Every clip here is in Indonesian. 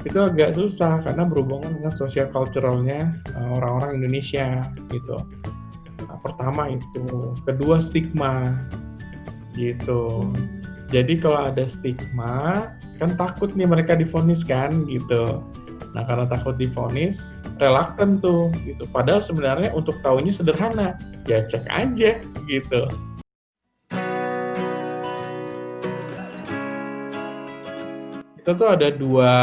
itu agak susah karena berhubungan dengan social culturalnya orang-orang Indonesia gitu. Nah, pertama itu, kedua stigma gitu. Jadi kalau ada stigma, kan takut nih mereka divonis kan gitu. Nah karena takut divonis, reluctant tuh gitu. Padahal sebenarnya untuk tahunya sederhana, ya cek aja gitu. Kita tuh ada dua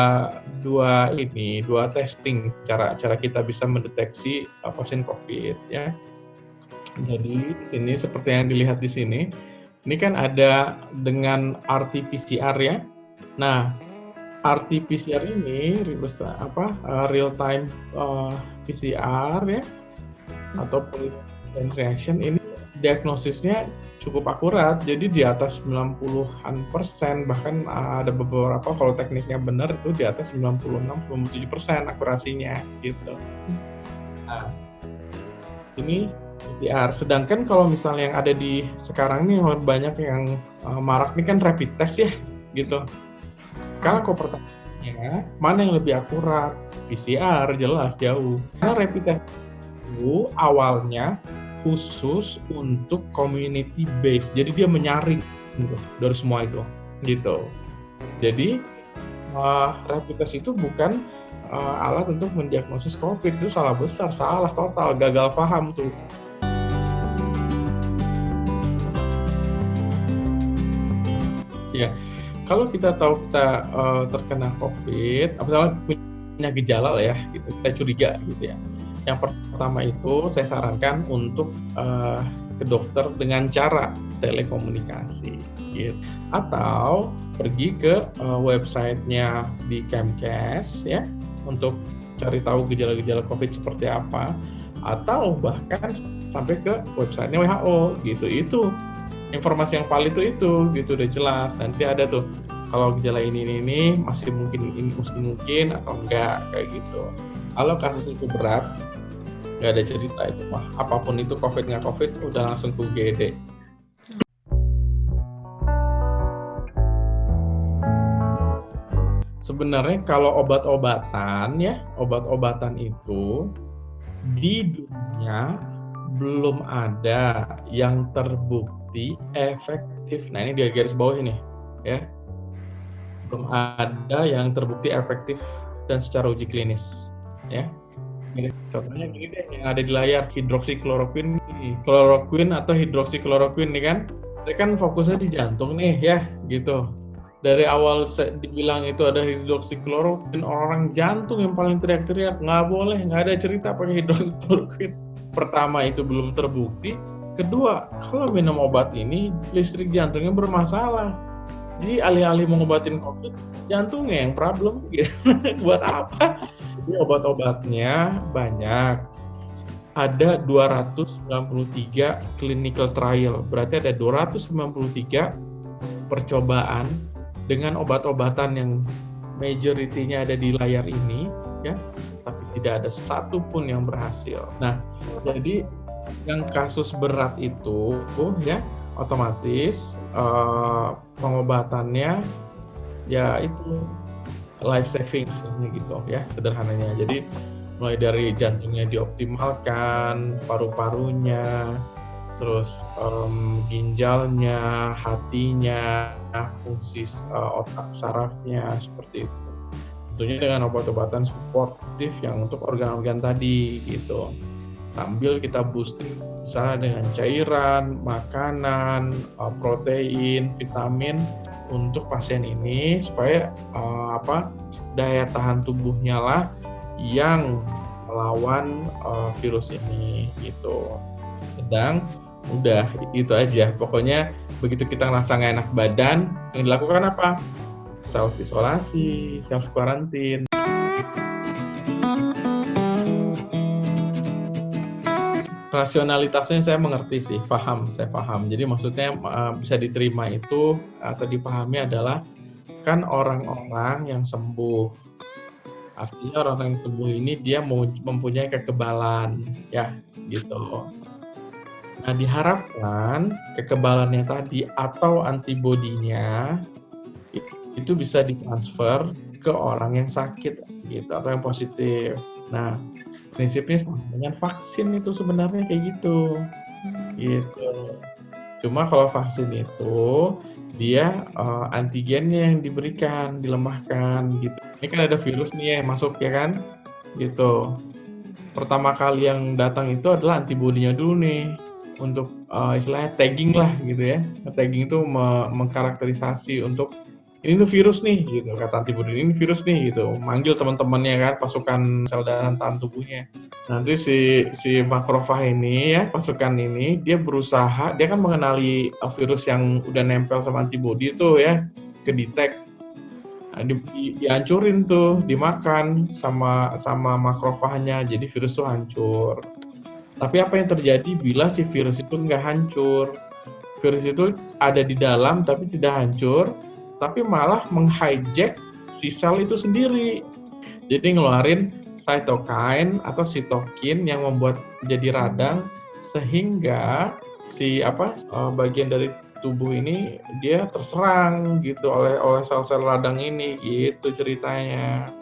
testing cara kita bisa mendeteksi pasien COVID ya. Jadi di sini seperti yang dilihat di sini, ini kan ada dengan RT-PCR ya. Nah, RT-PCR ini real time PCR ya, atau polymerase reaction ini diagnosisnya cukup akurat, jadi di atas 90-an%, bahkan ada beberapa kalau tekniknya benar itu di atas 96-97% akurasinya gitu. Nah, ini PCR. Sedangkan kalau misalnya yang ada di sekarang nih banyak yang marak nih kan rapid test ya gitu. Kalau pertanyaannya mana yang lebih akurat? PCR jelas jauh. Karena rapid test itu awalnya khusus untuk community based, jadi dia menyaring gitu, dari semua itu gitu. Jadi rapid test itu bukan alat untuk mendiagnosis COVID, itu salah besar, salah total, gagal paham tuh. Ya, kalau kita tahu kita terkena COVID, misalnya punya gejala lah ya, gitu, kita curiga gitu ya. Yang pertama itu saya sarankan untuk ke dokter dengan cara telekomunikasi, gitu. Atau pergi ke websitenya di Kemkes ya untuk cari tahu gejala-gejala COVID seperti apa, atau bahkan sampai ke websitenya WHO gitu. Itu informasi yang valid itu gitu udah jelas. Nanti ada tuh kalau gejala ini masih mungkin atau enggak kayak gitu. Kalau kasus itu berat, nggak ada cerita itu mah, apapun itu COVID nggak COVID udah langsung ke UGD. Sebenarnya kalau obat-obatan itu di dunia belum ada yang terbukti efektif. Nah ini di garis bawah ini ya, belum ada yang terbukti efektif dan secara uji klinis ya. Contohnya gini deh, yang ada di layar, hidroksikloroquine atau hidroksikloroquine nih kan, saya kan fokusnya di jantung nih ya gitu. Dari awal dibilang itu ada hidroksikloroquine, orang jantung yang paling teriak-teriak, nggak boleh, nggak ada cerita pakai hidroksikloroquine. Pertama itu belum terbukti, kedua kalau minum obat ini listrik jantungnya bermasalah. Jadi alih-alih mengobatin COVID, jantungnya yang problem gitu. Buat apa? Jadi obat-obatnya banyak. Ada 293 clinical trial, berarti ada 293 percobaan dengan obat-obatan yang majority-nya ada di layar ini, ya, tapi tidak ada satupun yang berhasil. Nah, jadi yang kasus berat itu, ya, otomatis pengobatannya, ya itu life saving gitu ya sederhananya. Jadi mulai dari jantungnya dioptimalkan, paru-parunya, terus ginjalnya, hatinya, fungsi otak sarafnya seperti itu. Tentunya dengan obat-obatan suportif yang untuk organ-organ tadi gitu. Sambil kita boosting misalnya dengan cairan, makanan, protein, vitamin untuk pasien ini supaya daya tahan tubuhnya lah yang melawan virus ini gitu. Sedang udah itu aja, pokoknya begitu kita ngerasa nggak enak badan, yang dilakukan apa? Self isolasi, self quarantine. Rasionalitasnya saya mengerti sih, saya paham. Jadi maksudnya bisa diterima itu atau dipahami adalah kan orang-orang yang sembuh. Artinya orang yang sembuh ini dia mempunyai kekebalan, ya gitu. Nah diharapkan kekebalannya tadi atau antibodinya itu bisa ditransfer ke orang yang sakit gitu atau yang positif. Nah, prinsipnya sama dengan vaksin itu sebenarnya kayak gitu, gitu. Cuma kalau vaksin itu dia, antigennya yang diberikan, dilemahkan gitu. Ini kan ada virus nih ya masuk ya kan, gitu. Pertama kali yang datang itu adalah antibodinya dulu nih untuk, istilahnya tagging lah gitu ya. Tagging itu mengkarakterisasi untuk, "Ini tuh virus nih," gitu, kata antibodi, "Ini virus nih," gitu. Manggil teman-temannya kan, pasukan sel dan tahan tubuhnya. Nanti si makrofag ini ya, pasukan ini, dia berusaha dia kan mengenali, virus yang udah nempel sama antibodi itu ya, ke-detect. Nah, dihancurin tuh, dimakan sama makrofagnya, jadi virus tuh hancur. Tapi apa yang terjadi bila si virus itu nggak hancur? Virus itu ada di dalam tapi tidak hancur, tapi malah meng-hijack si sel itu sendiri. Jadi ngeluarin cytokine atau sitokin yang membuat jadi radang sehingga bagian dari tubuh ini dia terserang gitu oleh sel-sel radang ini, gitu ceritanya.